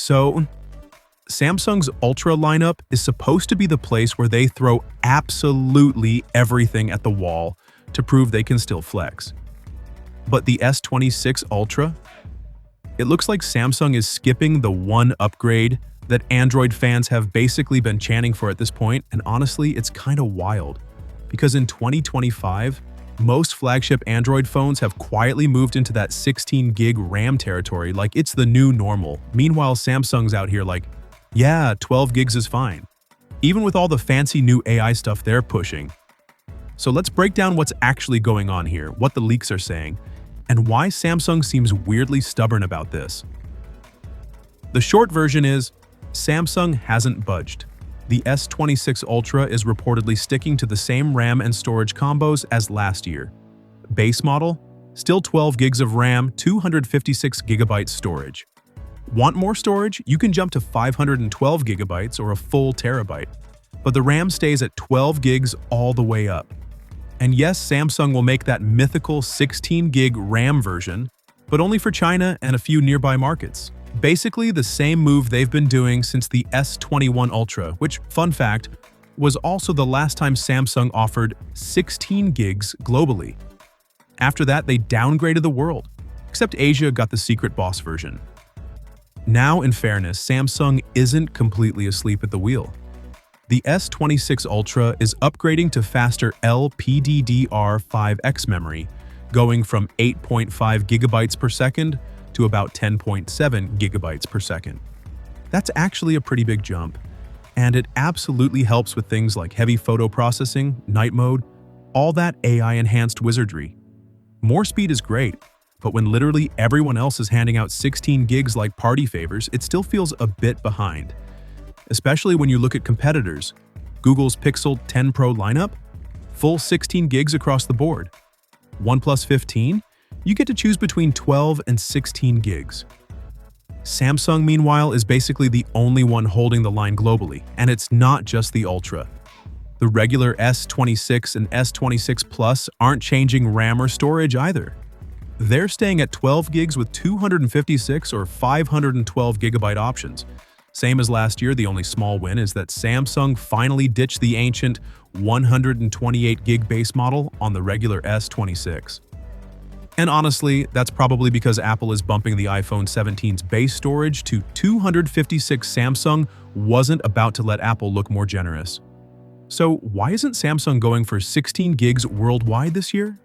So, Samsung's Ultra lineup is supposed to be the place where they throw absolutely everything at the wall to prove they can still flex. But the S26 Ultra? It looks like Samsung is skipping the one upgrade that Android fans have basically been chanting for at this point, and honestly, it's kind of wild. Because in 2025, most flagship Android phones have quietly moved into that 16 gig RAM territory like it's the new normal. Meanwhile, Samsung's out here like, yeah, 12 gigs is fine, even with all the fancy new AI stuff they're pushing. So let's break down what's actually going on here, what the leaks are saying, and why Samsung seems weirdly stubborn about this. The short version is, Samsung hasn't budged. The S26 Ultra is reportedly sticking to the same RAM and storage combos as last year. Base model, still 12 gigs of RAM, 256 gigabytes storage. Want more storage? You can jump to 512 gigabytes or a full terabyte. But the RAM stays at 12 gigs all the way up. And yes, Samsung will make that mythical 16 gig RAM version, but only for China and a few nearby markets. Basically the same move they've been doing since the S21 Ultra, which, fun fact, was also the last time Samsung offered 16 gigs globally. After that, they downgraded the world, except Asia got the secret boss version. Now, in fairness, Samsung isn't completely asleep at the wheel. The S26 Ultra is upgrading to faster LPDDR5X memory, going from 8.5 gigabytes per second to about 10.7 gigabytes per second. That's actually a pretty big jump, and it absolutely helps with things like heavy photo processing, night mode, all that AI-enhanced wizardry. More speed is great, but when literally everyone else is handing out 16 gigs like party favors, it still feels a bit behind. Especially when you look at competitors. Google's Pixel 10 Pro lineup? Full 16 gigs across the board. OnePlus 15? You get to choose between 12 and 16 gigs. Samsung, meanwhile, is basically the only one holding the line globally, and it's not just the Ultra. The regular S26 and S26 Plus aren't changing RAM or storage either. They're staying at 12 gigs with 256 or 512 gigabyte options. Same as last year, the only small win is that Samsung finally ditched the ancient 128 gig base model on the regular S26. And honestly, that's probably because Apple is bumping the iPhone 17's base storage to 256. Samsung wasn't about to let Apple look more generous. So why isn't Samsung going for 16 gigs worldwide this year?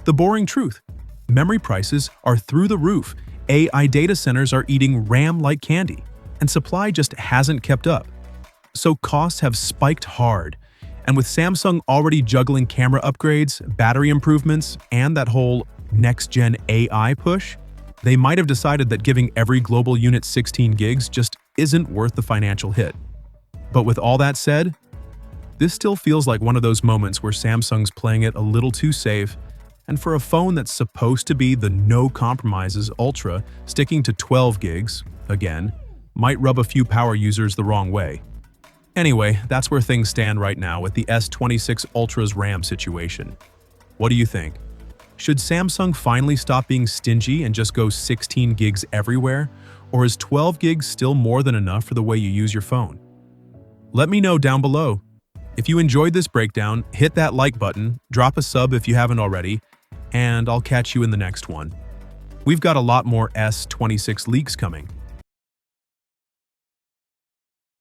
The boring truth. Memory prices are through the roof, AI data centers are eating RAM like candy, and supply just hasn't kept up. So costs have spiked hard, and with Samsung already juggling camera upgrades, battery improvements, and that whole next-gen AI push, they might have decided that giving every global unit 16 gigs just isn't worth the financial hit. But with all that said, this still feels like one of those moments where Samsung's playing it a little too safe, and for a phone that's supposed to be the no-compromises Ultra, sticking to 12 gigs, again, might rub a few power users the wrong way. Anyway, that's where things stand right now with the S26 Ultra's RAM situation. What do you think? Should Samsung finally stop being stingy and just go 16 gigs everywhere, or is 12 gigs still more than enough for the way you use your phone? Let me know down below. If you enjoyed this breakdown, hit that like button, drop a sub if you haven't already, and I'll catch you in the next one. We've got a lot more S26 leaks coming.